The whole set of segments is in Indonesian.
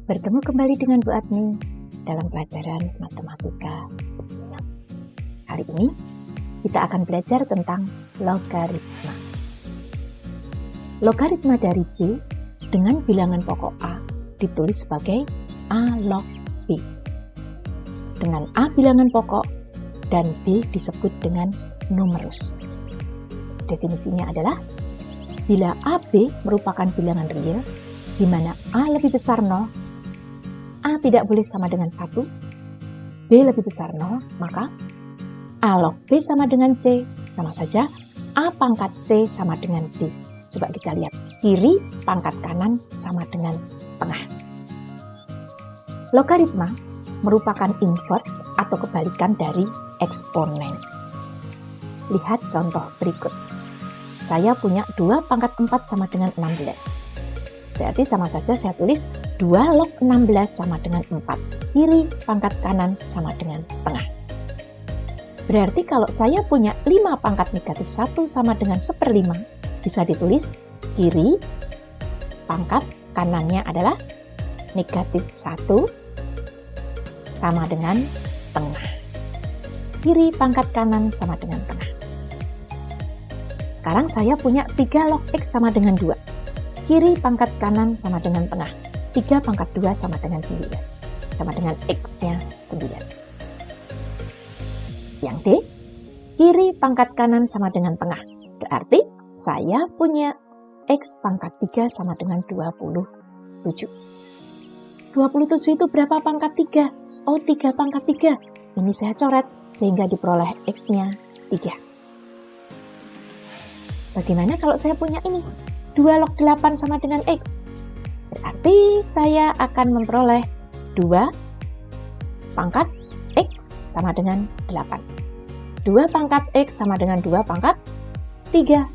Bertemu kembali dengan Bu Adni dalam pelajaran matematika. Kali ini kita akan belajar tentang logaritma. Logaritma dari B dengan bilangan pokok A ditulis sebagai A log B. Dengan A bilangan pokok dan B disebut dengan numerus. Definisinya adalah bila AB merupakan bilangan real di mana A lebih besar 0, A tidak boleh sama dengan 1, B lebih besar 0, maka A log B sama dengan C, sama saja A pangkat C sama dengan B. Coba kita lihat, kiri pangkat kanan sama dengan tengah. Logaritma merupakan inverse atau kebalikan dari eksponen. Lihat contoh berikut. Saya punya 2 pangkat 4 sama dengan 16. Berarti sama saja saya tulis 2 log 16 sama dengan 4. Kiri pangkat kanan sama dengan tengah. Berarti kalau saya punya 5 pangkat negatif 1 sama dengan 1/5, bisa ditulis kiri pangkat kanannya adalah negatif 1 sama dengan tengah. Kiri pangkat kanan sama dengan tengah. Sekarang saya punya 3 log X sama dengan 2. Kiri pangkat kanan sama dengan tengah. 3 pangkat 2 sama dengan 9. Sama dengan X-nya 9. Yang D, kiri pangkat kanan sama dengan tengah. Berarti saya punya X pangkat 3 sama dengan 27. 27 itu berapa pangkat 3? Oh, 3 pangkat 3. Ini saya coret sehingga diperoleh X-nya 3. Bagaimana kalau saya punya ini? 2 log 8 sama dengan X. Berarti saya akan memperoleh 2 pangkat X sama dengan 8. 2 pangkat X sama dengan 2 pangkat 3.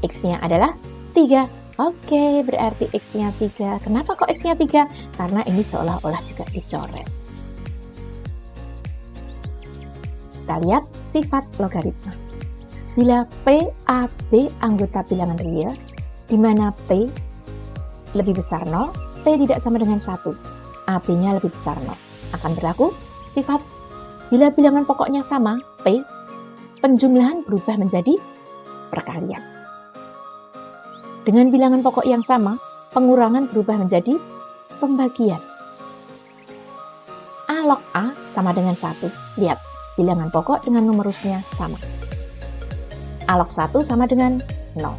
X-nya adalah 3. Oke, berarti X-nya 3. Kenapa kok X-nya 3? Karena ini seolah-olah juga dicoret. Kita lihat sifat logaritma. Bila P, A, B anggota bilangan real, di mana P lebih besar 0, P tidak sama dengan 1, AB-nya lebih besar 0. Akan berlaku sifat bila bilangan pokoknya sama, P, penjumlahan berubah menjadi perkalian. Dengan bilangan pokok yang sama, pengurangan berubah menjadi pembagian. A log A sama dengan 1. Lihat, bilangan pokok dengan numerusnya sama. A log 1 sama dengan 0.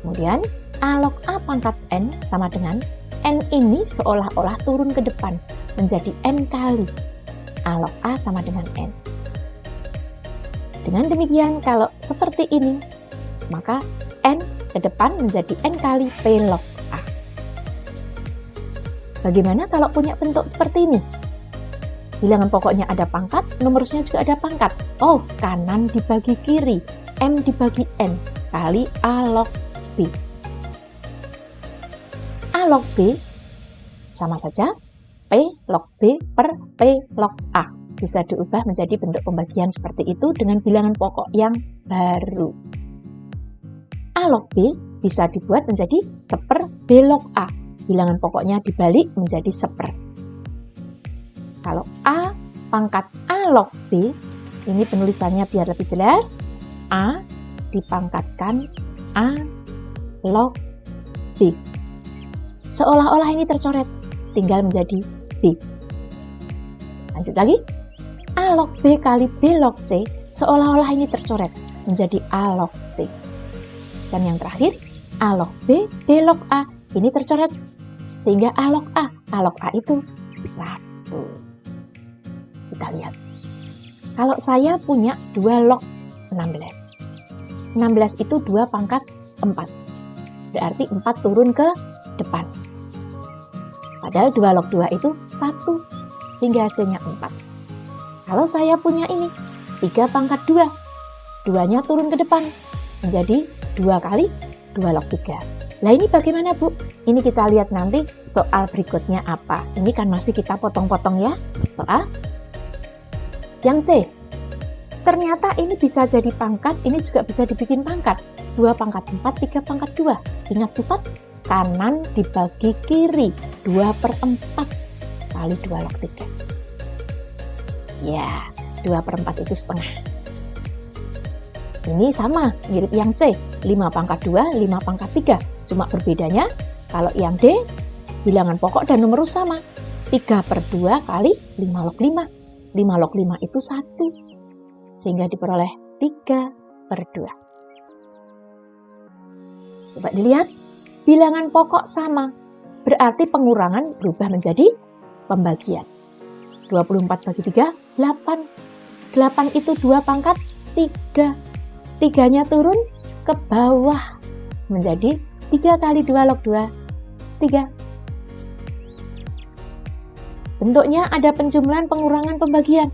Kemudian A log A pangkat N sama dengan N ini seolah-olah turun ke depan menjadi N kali A log A sama dengan N. Dengan demikian, kalau seperti ini, maka N ke depan menjadi N kali P log A. Bagaimana kalau punya bentuk seperti ini? Bilangan pokoknya ada pangkat, numerusnya juga ada pangkat. Oh, kanan dibagi kiri, M dibagi N, kali A log B. A log B sama saja P log B per P log A. Bisa diubah menjadi bentuk pembagian seperti itu dengan bilangan pokok yang baru. A log B bisa dibuat menjadi 1/B log A. Bilangan pokoknya dibalik menjadi 1/. Kalau A pangkat A log B, ini penulisannya biar lebih jelas, A dipangkatkan A log B. Seolah-olah ini tercoret, tinggal menjadi B. Lanjut lagi, A log B kali B log C, seolah-olah ini tercoret, menjadi A log C. Dan yang terakhir, A log B, B log A, ini tercoret, sehingga A log A itu 1. Kita lihat. Kalau saya punya 2 log 16. 16 itu 2 pangkat 4. Berarti 4 turun ke depan. Padahal 2 log 2 itu 1. Sehingga hasilnya 4. Kalau saya punya ini 3 pangkat 2. 2-nya turun ke depan. Menjadi 2 kali 2 log 3. Nah ini bagaimana Bu? Ini kita lihat nanti soal berikutnya apa. Ini kan masih kita potong-potong ya. Soal yang C, ternyata ini bisa jadi pangkat, ini juga bisa dibikin pangkat. 2 pangkat 4, 3 pangkat 2. Ingat sifat kanan dibagi kiri 2/4 kali 2 log 3. Ya, 2/4 itu setengah. Ini sama, mirip yang C, 5 pangkat 2, 5 pangkat 3. Cuma berbedanya, kalau yang D, bilangan pokok dan numerus sama. 3/2 kali 5 log 5. 5 log 5 itu 1. Sehingga diperoleh 3/2. Coba dilihat, bilangan pokok sama. Berarti pengurangan berubah menjadi pembagian. 24 bagi 3, 8. 8 itu 2 pangkat 3. 3-nya turun ke bawah menjadi 3 kali 2 log 2, 3. Bentuknya ada penjumlahan, pengurangan, pembagian.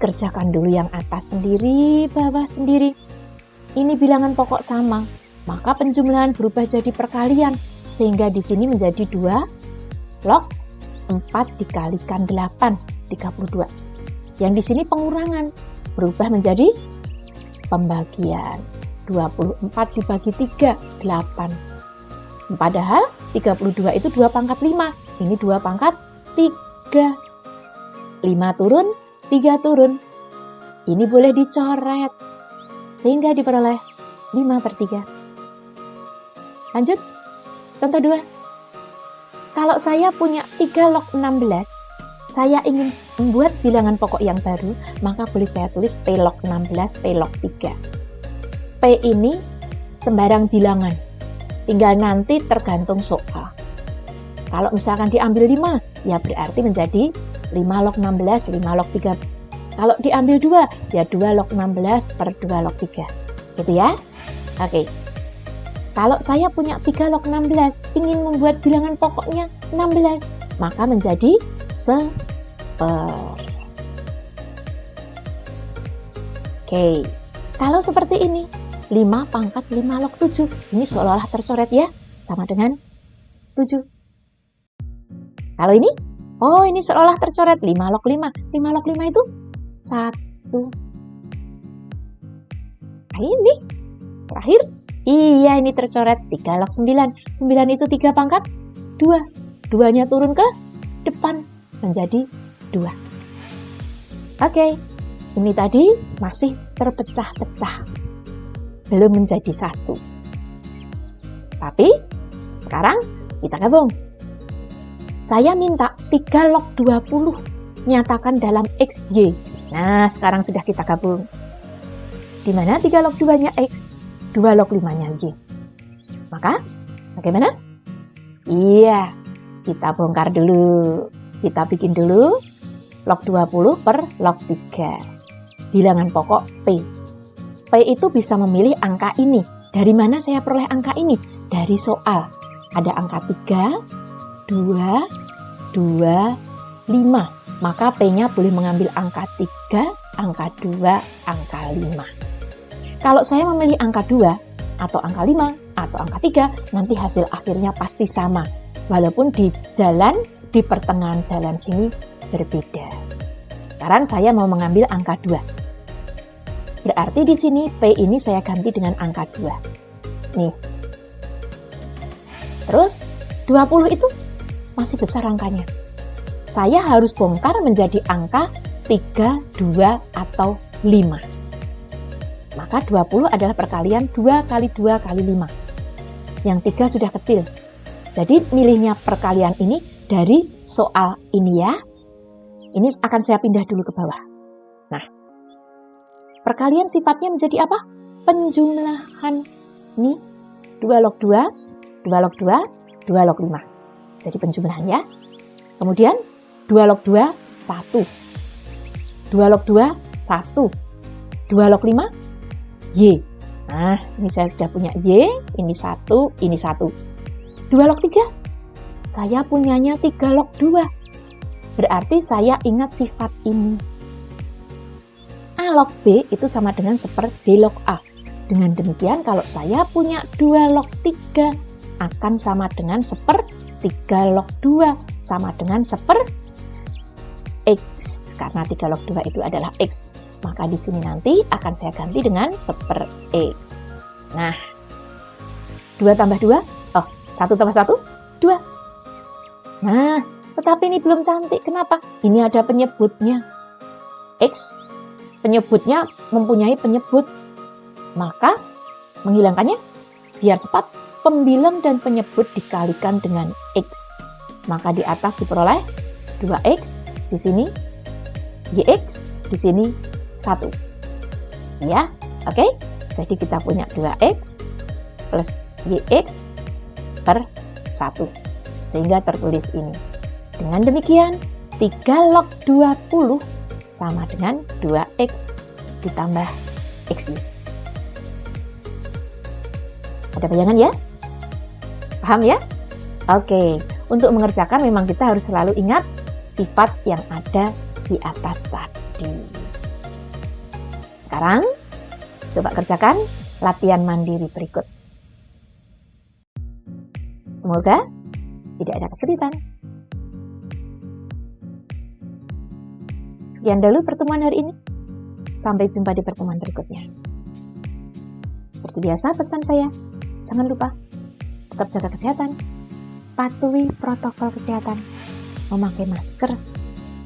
Kerjakan dulu yang atas sendiri, bawah sendiri. Ini bilangan pokok sama, maka penjumlahan berubah jadi perkalian, sehingga di sini menjadi 2 log 4 dikalikan 8, 32. Yang di sini pengurangan, berubah menjadi pembagian. 24 dibagi 3, 8. Padahal 32 itu 2 pangkat 5. Ini 2 pangkat 3. 5 turun, 3 turun. Ini boleh dicoret. Sehingga diperoleh 5/3. Lanjut. Contoh 2. Kalau saya punya 3 log 16, saya ingin membuat bilangan pokok yang baru, maka boleh saya tulis P log 16, P log 3. P ini sembarang bilangan, tinggal nanti tergantung soal. Kalau misalkan diambil 5, ya berarti menjadi 5 log 16, 5 log 3. Kalau diambil 2, ya 2 log 16 per 2 log 3. Gitu ya? Oke. Kalau saya punya 3 log 16, ingin membuat bilangan pokoknya 16, maka menjadi 1/4. Oke, kalau seperti ini, 5 pangkat 5 log 7. Ini seolah-olah tercoret ya, sama dengan 7. Kalau ini, oh ini seolah tercoret 5 log 5. 5 log 5 itu 1. Nah ini, terakhir, iya ini tercoret 3 log 9. 9 itu 3 pangkat 2. 2-nya turun ke depan menjadi 2. Oke, ini tadi masih terpecah-pecah, belum menjadi 1. Tapi sekarang kita gabung. Saya minta 3 log 20 nyatakan dalam XY. Nah, sekarang sudah kita gabung. Di mana 3 log 2-nya X, 2 log 5-nya Y. Maka, bagaimana? Iya, kita bongkar dulu. Kita bikin dulu log 20 per log 3. Bilangan pokok P. P itu bisa memilih angka ini. Dari mana saya peroleh angka ini? Dari soal. Ada angka 3, 2, 2, 5. Maka P-nya boleh mengambil angka 3, angka 2, angka 5. Kalau saya memilih angka 2, atau angka 5, atau angka 3, nanti hasil akhirnya pasti sama. Walaupun di pertengahan jalan sini berbeda. Sekarang saya mau mengambil angka 2. Berarti di sini P ini saya ganti dengan angka 2. Nih. Terus 20 itu masih besar angkanya. Saya harus bongkar menjadi angka 3, 2, atau 5. Maka 20 adalah perkalian 2 kali 2 kali 5. Yang 3 sudah kecil. Jadi milihnya perkalian ini dari soal ini ya. Ini akan saya pindah dulu ke bawah. Nah, perkalian sifatnya menjadi apa? Penjumlahan. Ini 2 log 2, 2 log 2, 2 log 5. Jadi penjumlahan ya. Kemudian 2 log 2, 1. 2 log 2, 1. 2 log 5, Y. Nah, ini saya sudah punya Y, ini 1, ini 1. 2 log 3, saya punyanya 3 log 2. Berarti saya ingat sifat ini. A log B itu sama dengan seper B log A. Dengan demikian, kalau saya punya 2 log 3, akan sama dengan seper 3 log 2, sama dengan seper X. Karena 3 log 2 itu adalah X. Maka di sini nanti akan saya ganti dengan seper X. Nah, 2 tambah 2, 1 tambah 1, 2. Nah, tetapi ini belum cantik. Kenapa? Ini ada penyebutnya. X, penyebutnya mempunyai penyebut. Maka, menghilangkannya, biar cepat, pembilang dan penyebut dikalikan dengan X. Maka di atas diperoleh 2X, di sini GX, di sini 1. Ya, oke? Jadi kita punya 2X plus GX per 1. Sehingga tertulis ini. Dengan demikian, 3 log 20 sama dengan 2X ditambah XY. Ada bayangan ya? Paham ya? Oke, untuk mengerjakan memang kita harus selalu ingat sifat yang ada di atas tadi. Sekarang, coba kerjakan latihan mandiri berikut. Semoga tidak ada kesulitan. Sekian dulu pertemuan hari ini. Sampai jumpa di pertemuan berikutnya. Seperti biasa pesan saya, jangan lupa tetap jaga kesehatan, patuhi protokol kesehatan, memakai masker,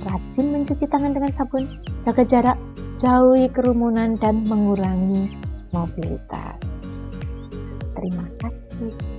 rajin mencuci tangan dengan sabun, jaga jarak, jauhi kerumunan, dan mengurangi mobilitas. Terima kasih.